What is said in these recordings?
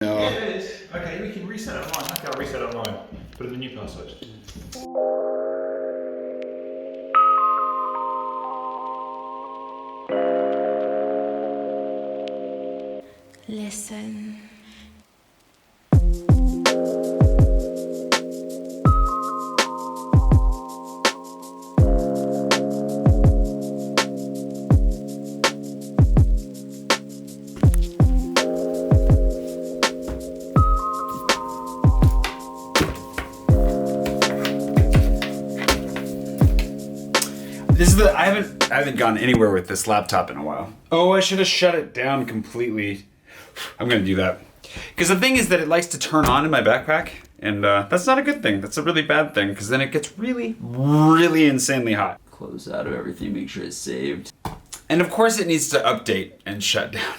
No. Yeah, it is. Okay, we can reset it online. Okay, I'll reset it online. Put in the new password. Listen. I haven't gone anywhere with this laptop in a while. Oh, I should have shut it down completely. I'm gonna do that. Because the thing is that it likes to turn on in my backpack, and that's not a good thing. That's a really bad thing, because then it gets really, really insanely hot. Close out of everything, make sure it's saved. And of course it needs to update and shut down.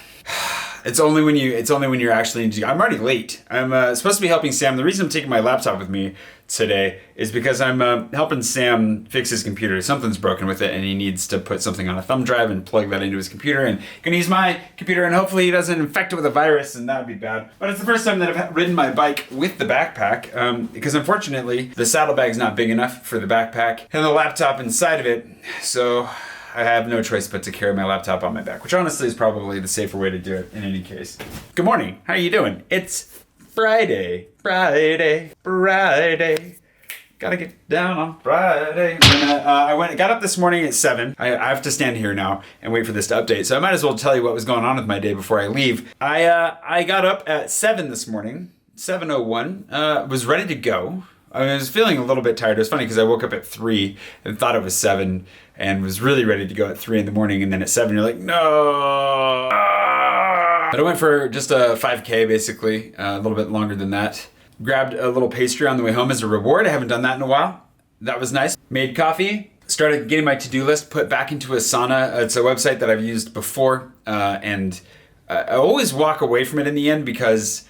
It's only when you're actually. I'm already late. I'm supposed to be helping Sam. The reason I'm taking my laptop with me today is because I'm helping Sam fix his computer. Something's broken with it, and he needs to put something on a thumb drive and plug that into his computer. And gonna use my computer, and hopefully he doesn't infect it with a virus, and that would be bad. But it's the first time that I've ridden my bike with the backpack, because unfortunately the saddlebag's not big enough for the backpack and the laptop inside of it. So I have no choice but to carry my laptop on my back, which honestly is probably the safer way to do it in any case. Good morning. How are you doing? It's Friday. Gotta get down on Friday. And, I got up this morning at 7. I have to stand here now and wait for this to update, so I might as well tell you what was going on with my day before I leave. I got up at 7 this morning, 7:01, was ready to go. I was feeling a little bit tired. It was funny because I woke up at 3 and thought it was 7 and was really ready to go at 3 in the morning, and then at 7 you're like, no. But I went for just a 5K basically, a little bit longer than that. Grabbed a little pastry on the way home as a reward. I haven't done that in a while. That was nice. Made coffee, started getting my to-do list put back into Asana. It's a website that I've used before, and I always walk away from it in the end because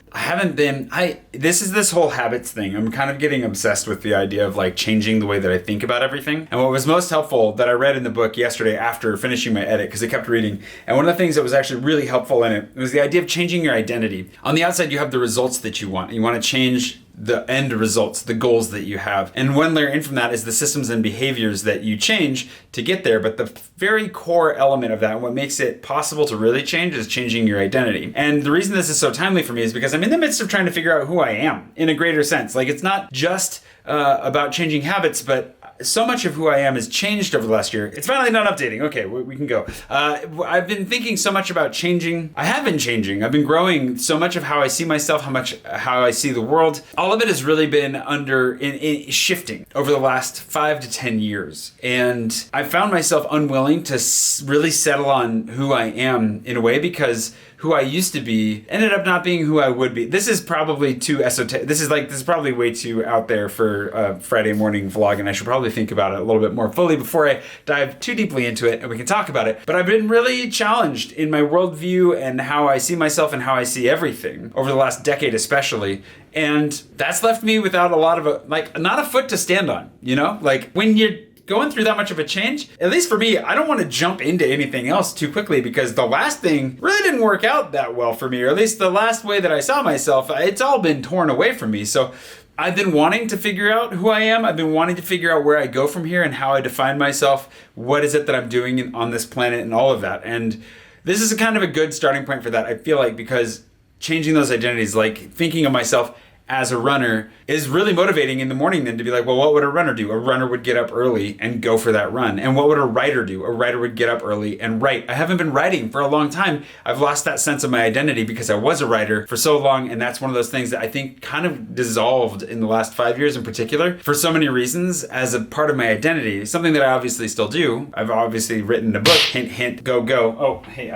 this is this whole habits thing. I'm kind of getting obsessed with the idea of like changing the way that I think about everything. And what was most helpful that I read in the book yesterday after finishing my edit, because I kept reading, and one of the things that was actually really helpful in it was the idea of changing your identity. On the outside, you have the results that you want. You want to change the end results, the goals that you have. And one layer in from that is the systems and behaviors that you change to get there. But the very core element of that, and what makes it possible to really change, is changing your identity. And the reason this is so timely for me is because I'm in the midst of trying to figure out who I am in a greater sense. Like, it's not just about changing habits, but so much of who I am has changed over the last year. It's finally not updating. Okay, we can go. I've been thinking so much about changing. I have been changing. I've been growing so much of how I see myself, how I see the world. All of it has really been in shifting over the last 5 to 10 years. And I found myself unwilling to really settle on who I am in a way, because who I used to be ended up not being who I would be. This is probably too esoteric. This is probably way too out there for a Friday morning vlog, and I should probably think about it a little bit more fully before I dive too deeply into it, and we can talk about it. But I've been really challenged in my worldview and how I see myself and how I see everything over the last decade especially. And that's left me without a lot of not a foot to stand on, you know? Like, when you're going through that much of a change, at least for me, I don't want to jump into anything else too quickly, because the last thing really didn't work out that well for me, or at least the last way that I saw myself, it's all been torn away from me. So I've been wanting to figure out who I am. I've been wanting to figure out where I go from here and how I define myself. What is it that I'm doing on this planet and all of that. And this is a kind of a good starting point for that, I feel like, because changing those identities, like thinking of myself as a runner, is really motivating in the morning then to be like, well, what would a runner do? A runner would get up early and go for that run. And what would a writer do? A writer would get up early and write. I haven't been writing for a long time. I've lost that sense of my identity because I was a writer for so long, and that's one of those things that I think kind of dissolved in the last 5 years in particular, for so many reasons, as a part of my identity. Something that I obviously still do. I've obviously written a book, hint, hint, go, go. Oh, hey,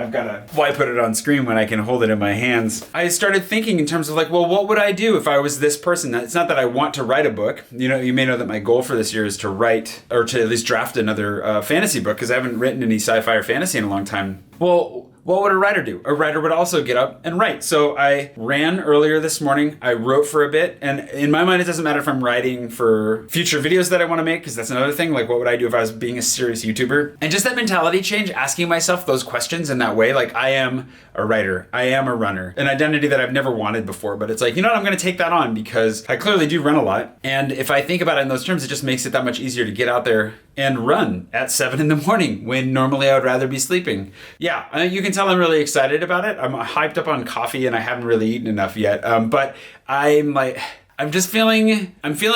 why put it on screen when I can hold it in my hands? I started thinking in terms of like, well, what would I do if I was this person? It's not that I want to write a book. You know, you may know that my goal for this year is to write, or to at least draft another fantasy book, because I haven't written any sci-fi or fantasy in a long time. Well, what would a writer do? A writer would also get up and write. So I ran earlier this morning. I wrote for a bit. And in my mind, it doesn't matter if I'm writing for future videos that I want to make, because that's another thing. Like, what would I do if I was being a serious YouTuber? And just that mentality change, asking myself those questions in that way. Like, I am a writer. I am a runner. An identity that I've never wanted before. But it's like, you know what? I'm going to take that on because I clearly do run a lot. And if I think about it in those terms, it just makes it that much easier to get out there and run at 7 in the morning when normally I would rather be sleeping. Yeah, you can tell I'm really excited about it. I'm hyped up on coffee and I haven't really eaten enough yet. But I'm feeling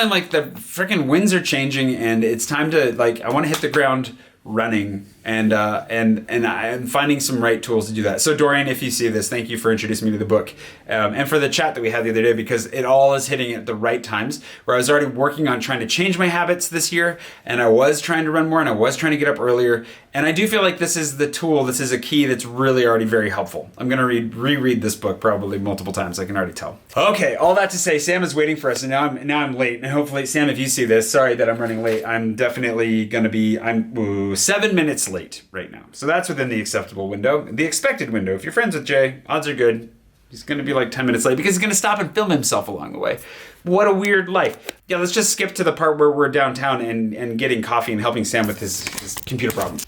like the freaking winds are changing and it's time to, like, I want to hit the ground running, and I'm finding some right tools to do that. So Dorian, if you see this, thank you for introducing me to the book, and for the chat that we had the other day, because it all is hitting at the right times where I was already working on trying to change my habits this year, and I was trying to run more, and I was trying to get up earlier, and I do feel like this is the tool, this is a key that's really already very helpful. I'm gonna reread this book probably multiple times, I can already tell. Okay, all that to say, Sam is waiting for us, and now I'm late, and hopefully, Sam, if you see this, sorry that I'm running late, I'm definitely gonna be, 7 minutes late right now. So that's within the acceptable window. The expected window, if you're friends with Jay, odds are good. He's gonna be like 10 minutes late because he's gonna stop and film himself along the way. What a weird life. Yeah, let's just skip to the part where we're downtown and getting coffee and helping Sam with his computer problem.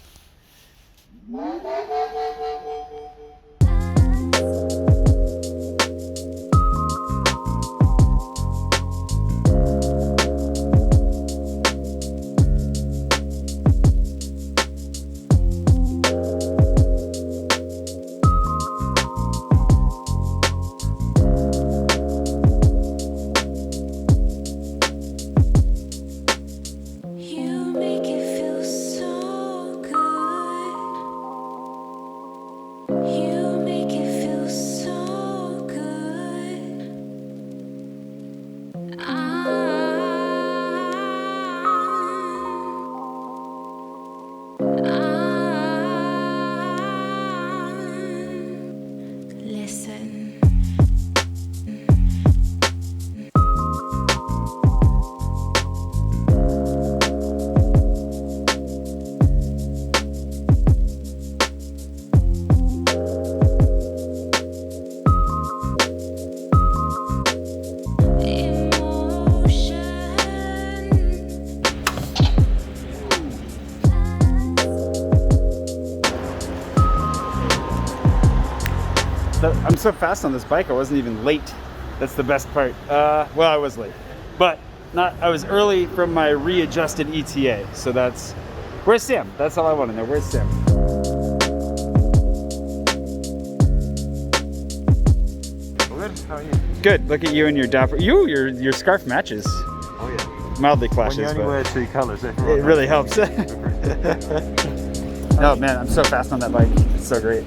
I'm so fast on this bike, I wasn't even late. That's the best part. Well, I was late, but I was early from my readjusted ETA. So where's Sam? That's all I want to know. Where's Sam? Good. How are you? Good. Look at you and your dapper. Your scarf matches. Oh yeah. Mildly clashes, when you only wear 2 colors, it really helps. Oh man, I'm so fast on that bike. It's so great.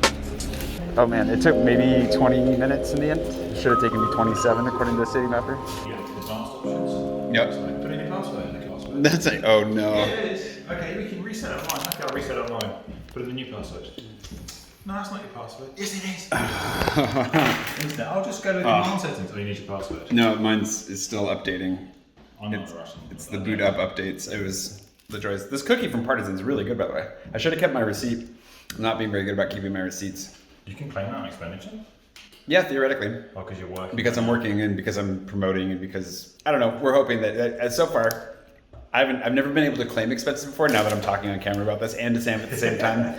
Oh man, it took maybe 20 minutes in the end. It should have taken me 27 according to the city mapper. You have advanced options. Yep. So put in your password. That's like, oh no. Yeah, it is. Okay, we can reset it online. Okay, I'll reset it online. Put in the new password. No, that's not your password. Yes, it is. I'll just go to the command settings. Oh, you need your password. No, mine's still updating. I'm not rushing. It's the boot up updates. It was the joys. This cookie from Partisan is really good, by the way. I should have kept my receipt. I'm not being very good about keeping my receipts. You can claim that on expenditure? Yeah, theoretically. Oh, because you're working. Because I'm working and because I'm promoting and because, I don't know, we're hoping that so far, I've never been able to claim expenses before, now that I'm talking on camera about this and to Sam at the same time.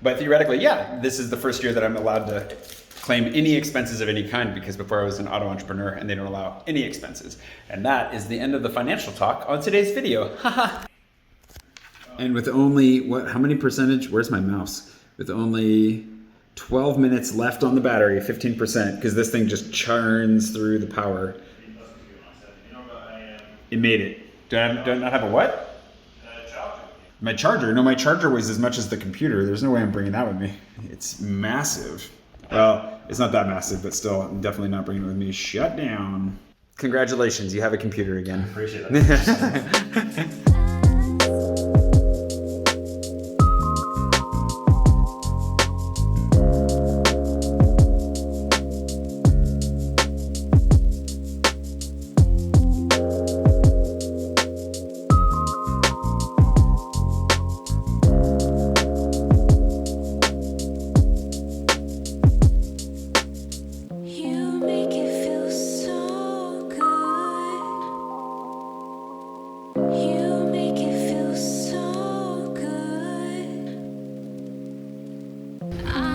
But theoretically, yeah, this is the first year that I'm allowed to claim any expenses of any kind, because before I was an auto entrepreneur and they don't allow any expenses. And that is the end of the financial talk on today's video. And with only, how many percentage? Where's my mouse? With only 12 minutes left on the battery, 15%, because this thing just churns through the power. It made it. Do I not have a what? Charger. My charger? No, my charger weighs as much as the computer. There's no way I'm bringing that with me. It's massive. Well, it's not that massive, but still, I'm definitely not bringing it with me. Shut down. Congratulations, you have a computer again. Appreciate that.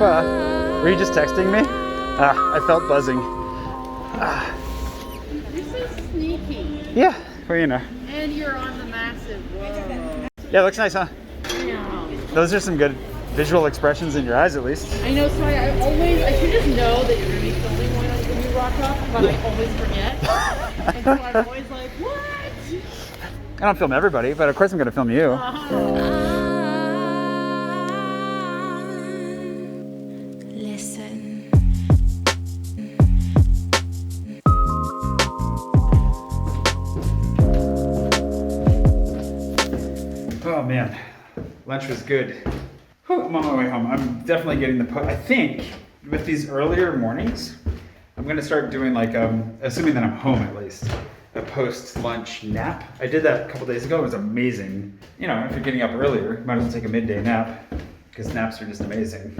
were you just texting me? I felt buzzing. You're so sneaky. Yeah, well, you know. And you're on the massive. Whoa. Yeah, it looks nice, huh? Yeah. Those are some good visual expressions in your eyes, at least. I know, so I should just know that you're going to be filming when you rock up, but I always forget. And so I'm always like, what? I don't film everybody, but of course I'm going to film you. Listen. Oh man, lunch was good. Whew, I'm on my way home. I'm definitely getting I think with these earlier mornings, I'm gonna start doing like, assuming that I'm home at least, a post-lunch nap. I did that a couple days ago. It was amazing. You know, if you're getting up earlier, you might as well take a midday nap because naps are just amazing.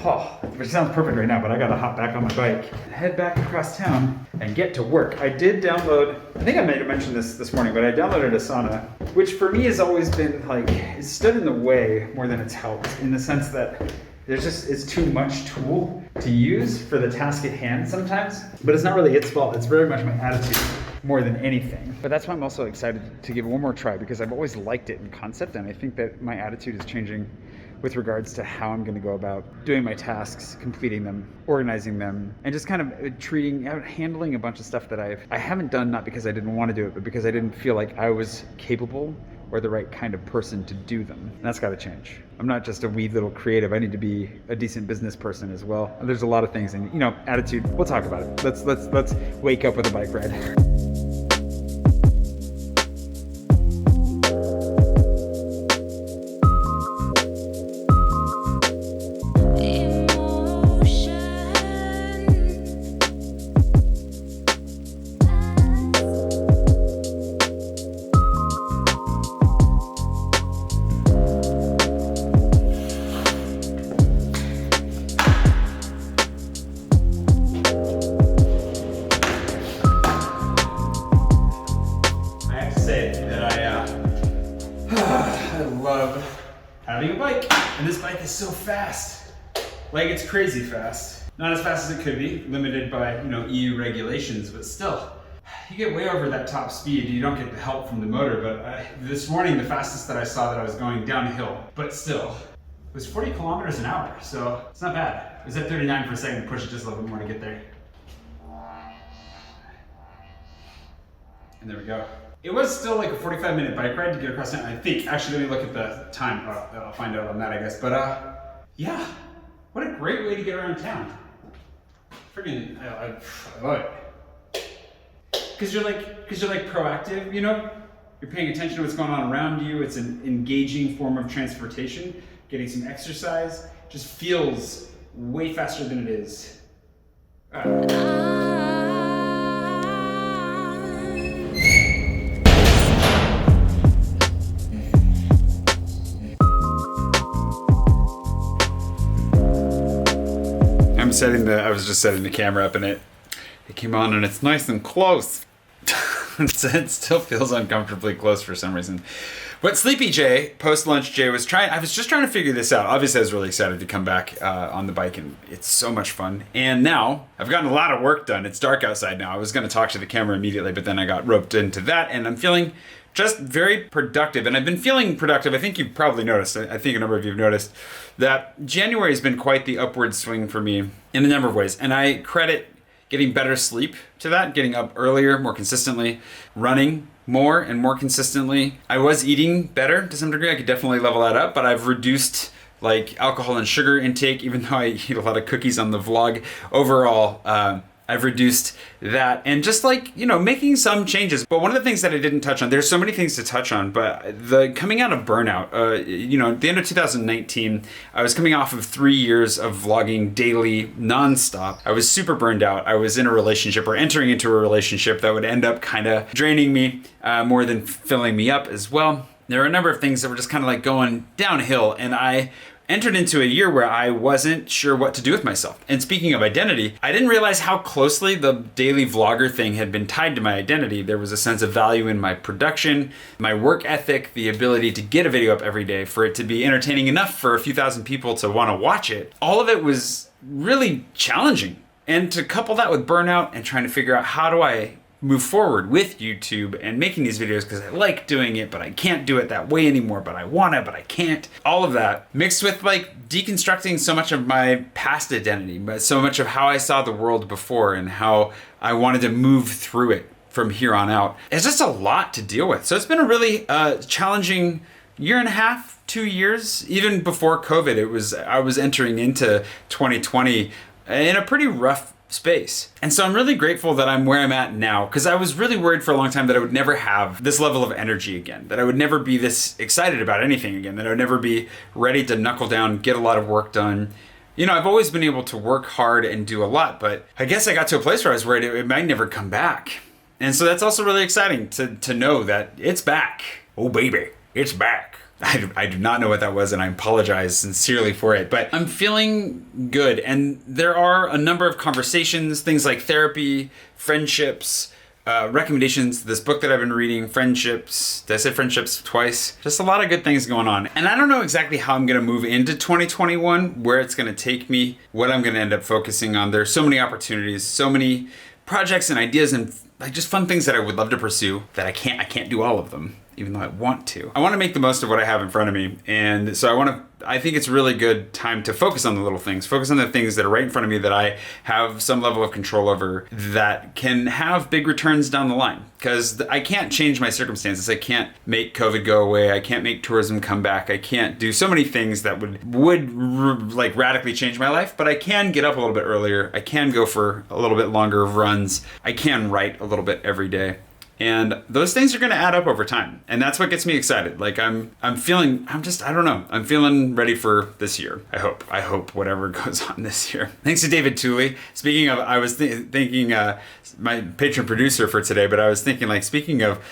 Oh, which sounds perfect right now, but I gotta hop back on my bike and head back across town and get to work. I did download, I think I may have mentioned this morning, but I downloaded Asana, which for me has always been like, it's stood in the way more than it's helped, in the sense that it's too much tool to use for the task at hand sometimes, but it's not really its fault. It's very much my attitude more than anything. But that's why I'm also excited to give it one more try, because I've always liked it in concept, and I think that my attitude is changing with regards to how I'm going to go about doing my tasks, completing them, organizing them, and just kind of handling a bunch of stuff that I haven't done, not because I didn't want to do it, but because I didn't feel like I was capable or the right kind of person to do them. And that's got to change. I'm not just a wee little creative. I need to be a decent business person as well. There's a lot of things, and attitude. We'll talk about it. Let's wake up with a bike ride. Having a bike, and this bike is so fast. Like, it's crazy fast. Not as fast as it could be, limited by EU regulations, but still, you get way over that top speed. You don't get the help from the motor. But this morning, the fastest that I saw that I was going downhill, but still, it was 40 kilometers an hour, so it's not bad. It was at 39 for a second to push it just a little bit more to get there. And there we go. It was still like a 45-minute bike ride to get across town, I think. Actually, let me look at the time. I'll find out on that, I guess. But yeah, what a great way to get around town. Friggin', I love it. Because you're like proactive, You're paying attention to what's going on around you. It's an engaging form of transportation. Getting some exercise just feels way faster than it is. I was just setting the camera up, and it came on, and it's nice and close. It still feels uncomfortably close for some reason. But Sleepy Jay, post-lunch Jay, I was just trying to figure this out. Obviously, I was really excited to come back on the bike, and it's so much fun. And now, I've gotten a lot of work done. It's dark outside now. I was going to talk to the camera immediately, but then I got roped into that, and I'm feeling just very productive. And I've been feeling productive. I think you've probably noticed, I think a number of you have noticed, that January has been quite the upward swing for me in a number of ways. And I credit getting better sleep to that, getting up earlier, more consistently, running more and more consistently. I was eating better to some degree. I could definitely level that up, but I've reduced like alcohol and sugar intake, even though I eat a lot of cookies on the vlog. Overall, I've reduced that, and just making some changes. But one of the things that I didn't touch on, there's so many things to touch on, but the coming out of burnout, at the end of 2019, I was coming off of 3 years of vlogging daily, nonstop. I was super burned out. I was in a relationship, or entering into a relationship that would end up kind of draining me more than filling me up as well. There were a number of things that were just kind of like going downhill, and I entered into a year where I wasn't sure what to do with myself. And speaking of identity, I didn't realize how closely the daily vlogger thing had been tied to my identity. There was a sense of value in my production, my work ethic, the ability to get a video up every day, for it to be entertaining enough for a few thousand people to want to watch it. All of it was really challenging. And to couple that with burnout and trying to figure out how do I move forward with YouTube and making these videos because I like doing it, but I can't do it that way anymore, but I want to, but I can't. All of that mixed with like deconstructing so much of my past identity, but so much of how I saw the world before and how I wanted to move through it from here on out. It's just a lot to deal with. So it's been a really challenging year and a half, 2 years. Even before COVID, I was entering into 2020 in a pretty rough space. And so I'm really grateful that I'm where I'm at now, because I was really worried for a long time that I would never have this level of energy again, that I would never be this excited about anything again, that I would never be ready to knuckle down, get a lot of work done. You know, I've always been able to work hard and do a lot, but I guess I got to a place where I was worried it might never come back. And so that's also really exciting to know that it's back. Oh baby, it's back. I do not know what that was, and I apologize sincerely for it, but I'm feeling good. And there are a number of conversations, things like therapy, friendships, recommendations, this book that I've been reading, Friendships. Did I say Friendships twice? Just a lot of good things going on. And I don't know exactly how I'm going to move into 2021, where it's going to take me, what I'm going to end up focusing on. There's so many opportunities, so many projects and ideas and like just fun things that I would love to pursue that I can't do all of them, even though I want to. I want to make the most of what I have in front of me. And so I think it's a really good time to focus on the little things, focus on the things that are right in front of me that I have some level of control over that can have big returns down the line. Because I can't change my circumstances. I can't make COVID go away. I can't make tourism come back. I can't do so many things that would like radically change my life, but I can get up a little bit earlier. I can go for a little bit longer of runs. I can write a little bit every day. And those things are going to add up over time. And that's what gets me excited. Like I don't know. I'm feeling ready for this year. I hope whatever goes on this year. Thanks to David Tooley. Speaking of, I was thinking, my patron producer for today, but I was thinking like, speaking of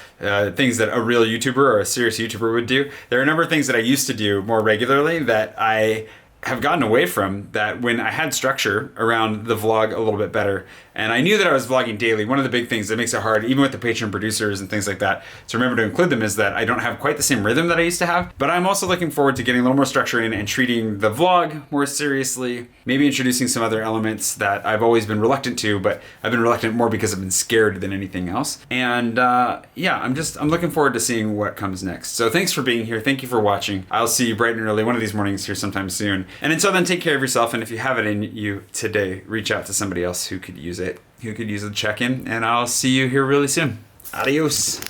things that a real YouTuber or a serious YouTuber would do, there are a number of things that I used to do more regularly that I have gotten away from, that when I had structure around the vlog a little bit better, and I knew that I was vlogging daily. One of the big things that makes it hard, even with the patron producers and things like that, to remember to include them, is that I don't have quite the same rhythm that I used to have. But I'm also looking forward to getting a little more structure in and treating the vlog more seriously, maybe introducing some other elements that I've always been reluctant to, but I've been reluctant more because I've been scared than anything else. And yeah, I'm looking forward to seeing what comes next. So thanks for being here. Thank you for watching. I'll see you bright and early one of these mornings here sometime soon. And until then, take care of yourself. And if you have it in you today, reach out to somebody else who could use it, who could use a check-in. And I'll see you here really soon. Adios.